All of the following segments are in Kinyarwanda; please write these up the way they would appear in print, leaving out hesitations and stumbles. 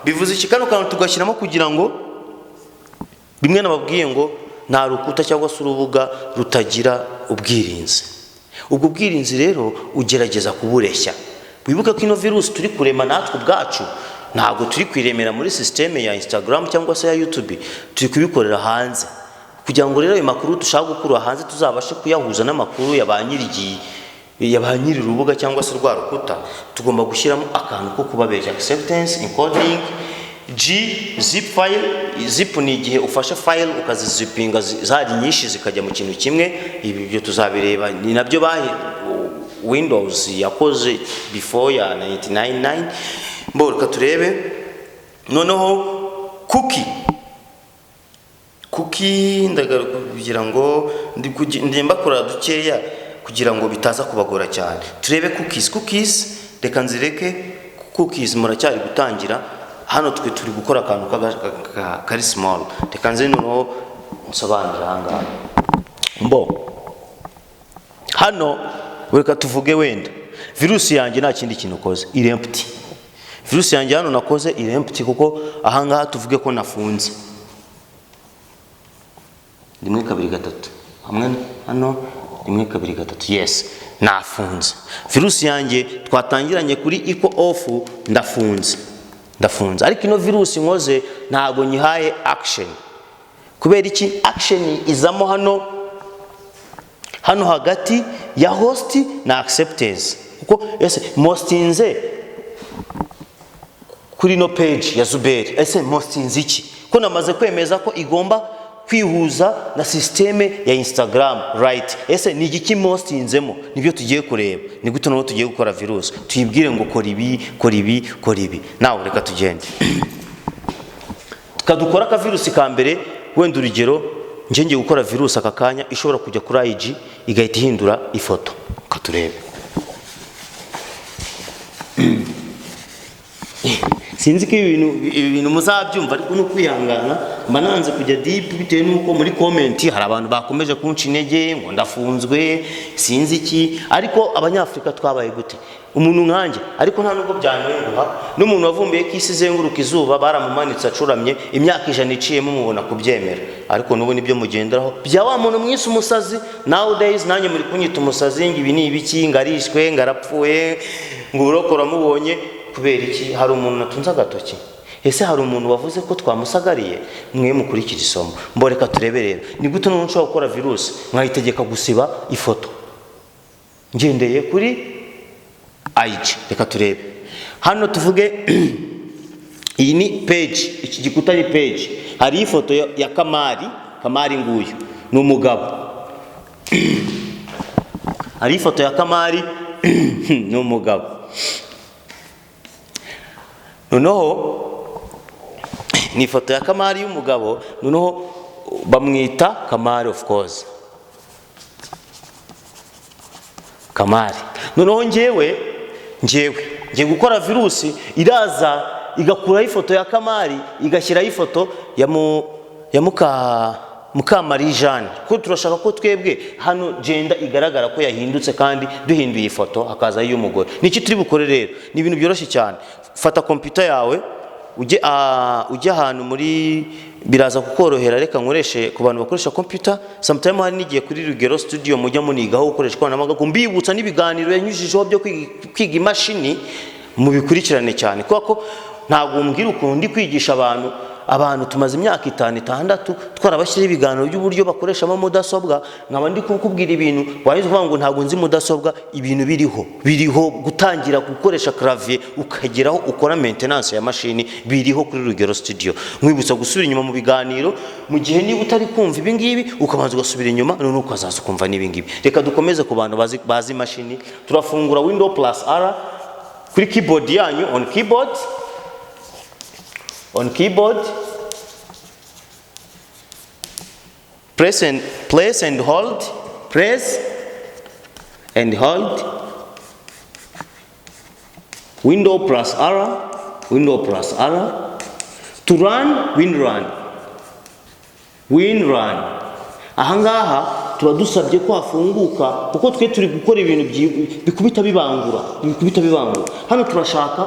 bivuze iki kano kantu tugashyiramo kugira ngo bimwe nababwiye ngo nta rukuta cyangwa se urubuga rutagira ubwirinzi. Ubwo bwirinzi rero ugerageza kubureshya. Wibuke ko ino virus turi kurema natwe ubwacu ntabwo turi kwiremera muri systeme ya Instagram cyangwa se ya YouTube, turi kubikorera hanze kugira ngo rero ayo makuru dushaka gukura hanze tuzabashe kuyahuza n'amakuru ya ba nyiri rubuga cyangwa se rwa rukuta. Tugomba gushyiramo akantu ko kubabeshya, acceptance encoding. G, zip file. Zip ni igihe ufashe file ukazizipinga zari nyinshi zikajya mu kintu kimwe. Ibi byo tuzabireba, ni nabyo bahe Windows yakoze before ya 1999. Mboka turebe noneho cookie ndagaruka kugira ngo ndimba kora dukeya kugira ngo bitaza kubagora cyane. Turebe cookies reka nzireke. Cookies muracyari gutangira hano, twe turi gukora akantu kari small. Reka nze noneho nsobanurira hanga hano. Reka tuvuge wenda virusi yanjye nta kindi kintu koze, iri empty. Virusi yanjye hano nakoze iri empty kuko ahangaha tuvuge ko nafunze 1 2 3 hamwe hano 1 2 3. Yes, nafunze. Virusi yanjye twatangiranye kuri equal off, ndafunze. Ariko ino virusi nkoze ntago nyihaye action. Kubera iki? Action izamo hano hagati ya host na acceptance. Kuko mostinze kuri no page ya Zuberi. Mostinze iki? Ko namaze kwemeza ko igomba kwihuza na systeme ya Instagram, right? Ni igiki mostinzemo? Nibyo tugiye kureba. Ni gute no tugiye gukora virus. Tuyibwire ngo kora ibi. Nawe reka tugende. Tukadukora ka virus ka mbere, wenda urugero ngiye gukora virus aka kanya ishobora kujya kuri IG igahita ihindura ifoto. Katurebe. Sinzi ko ibintu muzabyumva, ariko no kwihangana mbananze kujya deep bitewe nuko muri comment hari abantu bakomeje kunca intege ngo ndafunzwe sinzi iki. Ariko abanyafrika twabaye gute? Umuntu nkanje ariko nta nubwo byanyenguha. N'umuntu wavumbiye ko isi izenguruka izuba baramumanitse acuramye imyaka 100 iciyemo mubona kubyemera. Ariko nubu nibyo mugenderaho bya wa muntu mwisi umusazi. Nowadays nanjye muri kunyita umusazi, ibi ni ibiki, ngarishwe ngarapfuye ngo urokora mubonye. Kubera iki? Hari umuntu natunze agatoki. Hari umuntu wavuze ko twamusagariye. Mwe mukurikira isomo. Mboreka tureberera. Ni gute n'umuntu ushobora gukora virus mwayitegeka gusiba ifoto ngendeye kuri IG. Reka turebe hano tuvuge iyi ni page, iki gikuta ni page. Hari ifoto ya Kamari nguyu ni umugabo. Hari ifoto ya Kamari ni umugabo. Noneho ni ifoto ya Kamari y'umugabo. Noneho bamwita Kamari, of course, Kamari. Noneho ngiye gukora virusi iraza igakuraho ifoto ya Kamari igashyiraho ifoto ya Mukamari Jeanne. Ko turashaka ko twebwe hano gender igaragara ko yahindutse kandi duhinduye ifoto hakaza y'umugore. Niki turi bukore rero? Ni ibintu byoroshye cyane. Fata computer yawe ujye ahantu muri biraza kukorohera. Reka nkoreshe ku bantu bakoresha computer. Sometime hari nigiye kuri Rugero Studio mujya munigaho gukoresha ikoranabuhanga, mbibutsa n'ibiganiro yanyujijeho byo kwiga imashini mubikurikirane cyane. Kuko ntabwo mbwira ukuntu ndi kwigisha abantu tumaze imyaka 5-6 twarabashyira ibiganiro by'uburyo bakoresha mudasobwa. Nkaba ndi kukubwira ibintu wahize uvuga ngo ntabwo nzi mudasobwa. Ibintu biriho gutangira gukoresha clavier ukageraho ukora maintenance ya mashini biriho kuri Rugero Studio. Mwibutsa gusubira inyuma mu biganiro mu gihe niba utari kumva ibi ngibi ukabanza ugasubira inyuma none ukazaza kumva nibi ngibi. Reka dukomeze ku bantu bazi mashini. Turafungura Windows plus R kuri keyboard yanyu. On keyboard press and hold Windows plus R to run WinRun. Ahangaha turadusabye ko hafunguka kuko twe turi gukora ibintu bikubita bibangura. Hano turashaka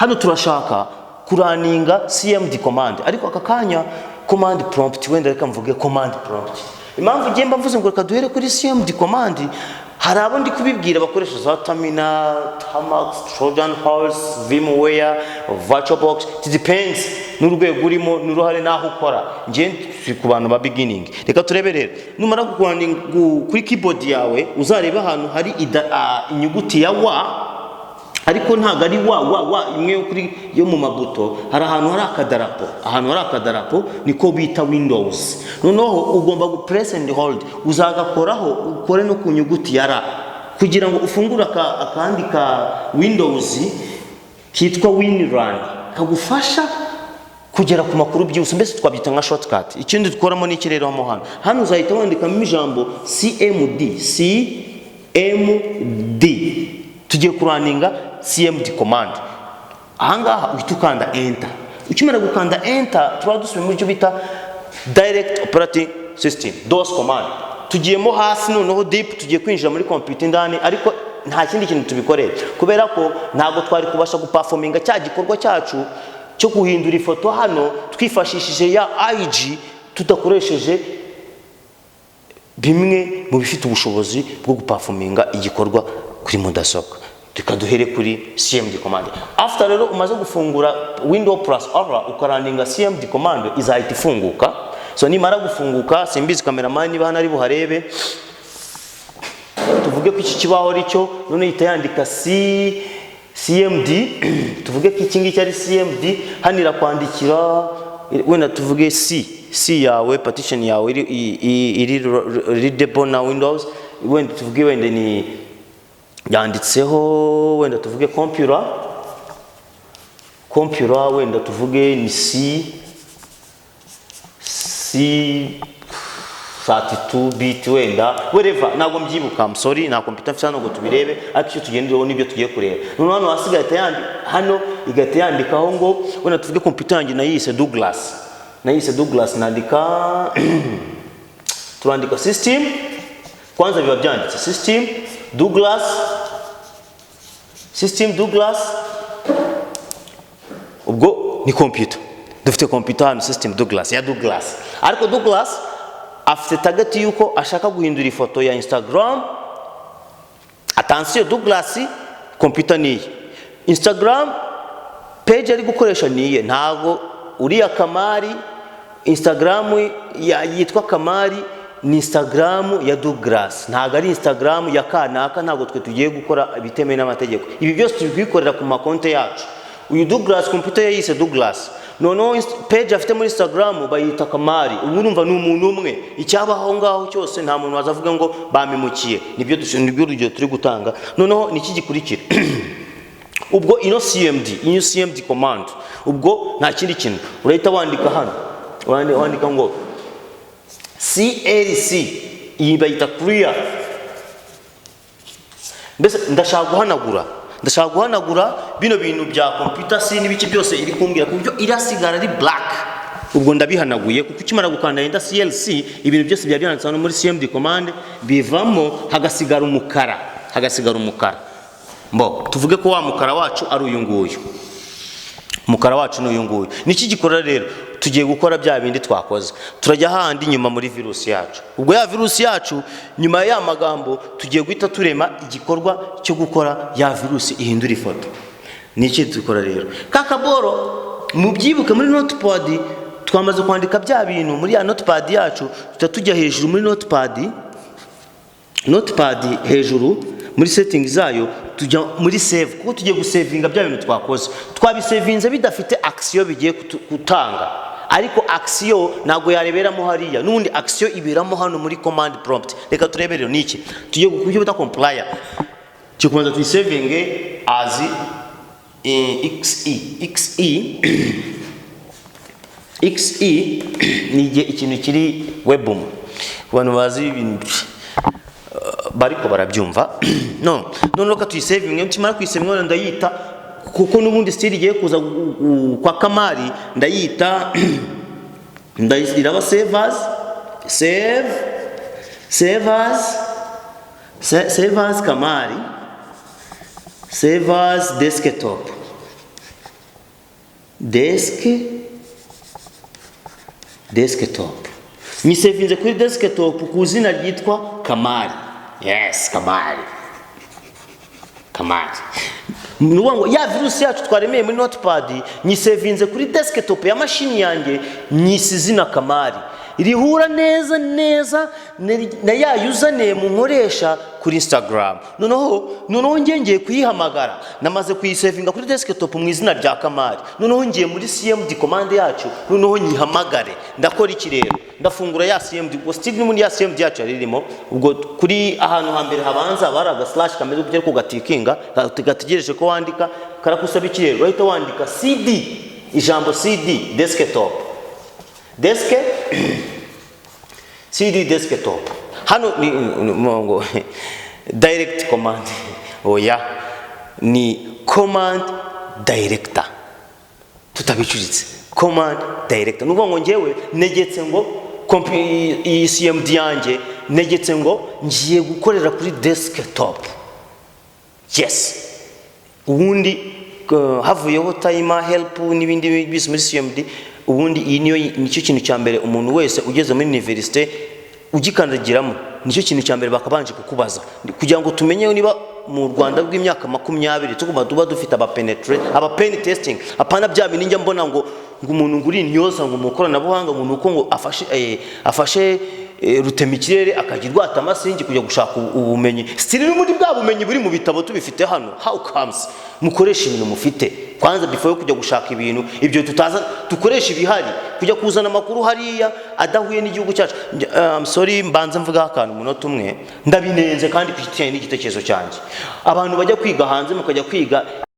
hano turashaka kuraninga cmd command, ariko aka kanya command prompt, wenda reka mvuge command prompt. Impamvu ngiye mbavuze ngo reka duhere kuri cmd command, hari abo ndi kubibwira bakoresha za terminal, tamax, trojan horse, vmware, virtualbox. It depends n'urwego urimo n'uruhare naho ukora. Ngiye ku bantu ba beginning. Reka turebe rero, numara kuri keyboard yawe uzareba ahantu hari inyuguti ya wa, ariko ntago ari wa imwe kuri yo mu mabuto, hari ahantu hari akadarapo. Ahantu hari akadarapo niko bita Windows. Noneho ugomba gu press and hold, uzagakoraho ukore no ku nyuguti ya ra, kugira ngo ufungure akandi ka Windows kitwa WinRun, kagufasha kugera ku makuru byose, mbese twabyita nka shortcut. Ikindi dukoramo ni kirero hano uzahita wandikamo ijambo cmd, tugiye kuraninga cmd command. Ahangaha uhita ukanda enter. Ukimara gukanda enter, tuba dusubiye mu byo bita direct operating system, DOS command. Tugiyemo hasi noneho deep, tugiye kwinjira muri computer indani, ariko nta kindi kintu tubikorera kubera ko ntago twari kubasha guperforminga cya gikorwa cyacu cyo guhindura ifoto hano twifashishije ya IG, tudakoresheje bimwe mu bifite ubushobozi bwo guperforminga igikorwa kuri mudasobwa. Tukaduhere kuri cmd command. After rero umaze gufungura window plus r ukaraninga cmd command, izahita ifunguka. So nimara gufunguka, simbizi cameraman niba hano ari buharebe, tuvuge ko iki kibaho ari cyo, none ihita yandika cmd, tuvuge ko iki ngiki ari cmd, hano irakwandikira wenda tuvuge c yawe, partition yawe iri readable na Windows, wenda tuvuge wenda ni yanditseho, wenda tuvuge computer, wenda tuvuge ni C32 bit, wenda whatever, ntabwo mbyibuka, I'm sorry, nta computer mfite hano ngo tubirebe, ariko icyo tugendereho nibyo tugiye kureba. None hano hasi hano igahita yandikaho ngo wenda tuvuge computer yanjye nayise Douglas, nandika turandika system, kwanza biba byanditse system Douglas, ubwo ni computer, dufite computer hano system Douglas, ariko Douglas afite target yuko ashaka guhindura ifoto ya Instagram. Attention, Douglas computer niye, Instagram page ari gukoresha niye, ntago uriya Kamari Instagram yitwa Kamari, ni Instagram ya Douglas, ntago ari Instagram ya kanaka. Ntago twe tugiye gukora bitemewe n'amategeko. Ibi byose tubikorera ku makonte yacu. Uyu Douglas computer yise Douglas, noneho page afite muri Instagram bayita Kamari. Ubu urumva ni umuntu umwe, icyabaho ngaho cyose nta muntu wazavuga ngo bamemukiye. Nibyo urugero turi gutanga. Noneho niki gikurikira ubwo ino cmd command, ubwo nta kindi kintu urahita wandika hano, wandika ngo clc, iyi bayita clear. Mbese ndashaka guhanagura bino bintu bya computer n'ibiki byose iri kumbwira ku buryo irasigara ari black. Ubwo ndabihanaguye kuko ukimara gukanda enda clc, ibintu byose bya byanditse hano muri cmd command bivamo hagasigara umukara. Mbo tuvuge ko wa mukara wacu ari uyu nguyu, niki gikora rero, tugiye gukora bya bindi twakoze, turajya handi nyuma muri virusi yacu. Ubwo ya virusi yacu nyuma ya magambo tugiye guhita turema igikorwa cyo gukora ya virusi ihindura ifoto. Niki dukora rero, kakaboro mubyibuke muri notepad twamaze kwandika bya bintu muri ya notepad yacu, tutajya hejuru muri notepad hejuru muri settings zayo, tujya muri save, kuko tugiye gusavinga bya bintu twakoze. Twabisavinze bidafite action bigiye gutanga, ariko action nago yareberamo hariya, nundi action iberamo hano muri command prompt. Reka turebere niki tugiye gukubyo bita compiler, cyo kubanza tuyisavinge as xe ni ikintu kiri webum, abantu bazi ibintu bariko barabyumva. none ka tuyisavinge, kimara kuyisavinga ndayita, kuko nubundi style igiye kuza kwa Kamari, ndayita iraba save as Kamari, save as desktop, desktop. Nyisevinze kuri desktop ku izina ryitwa Kamari. Yes, Kamari. Nuwango ya virus yacu twaremeye muri notepad nyisevinze kuri desktop ya mashini yanjye nyisizina Kamari. Irihura neza na ya username nkoresha kuri Instagram. Noneho ngiye kuyihamagara namaze kuyisevinga kuri desktop mu izina rya Kamari. Noneho ngiye muri CMD command yacu noneho nyihamagare. Ndakora iki rero? Ndafungura ya CMD ubwo still muri ya CMD yacu ririmo ubwo kuri ahantu hambere habanza baraga slash kameze kugera ku gatikinga gategereje ko wandika karakusaba iki rero uhita wandika CD ijambo CD desktop CD desktop hano ni mongo direct command oya ni command director tutabicuritse command director nuvuga ngo ngewe negetse ngo CMD yanjye negetse ngo ngiye gukorera kuri desktop. Yes, ubundi havuyeho timer help n'ibindi bisi muri CMD. Ubundi iyi nicyo kintu cya mbere umuntu wese ugeze muri university ugikandagiramo nicyo kintu cya mbere bakabanje kukubaza kugira ngo tumenye niba mu Rwanda rw'imyaka 20 tuba dufite pen testing. Apana bya bininjya mbona ngo umuntu nguri nyoza ngo mukorana buhanga ngo nuko ngo afashe rutemikirere akagirwa atamasingi kujya gushaka ubumenyi. Still muri bwa bumenyi buri mu bitabo tubifite hano. How comes mukoresha ibintu mufite kwanza before kujya gushaka ibintu ibyo tutaza tukoresha ibihari kujya kuzana makuru hariya adahuye n'igihugu cyacu. I'm sorry mbanza mvuga akantu munota umwe ndabinenze kandi kwitanye n'igitekerezo cyanjye. Abantu bajya kwiga hanze mukajya kwiga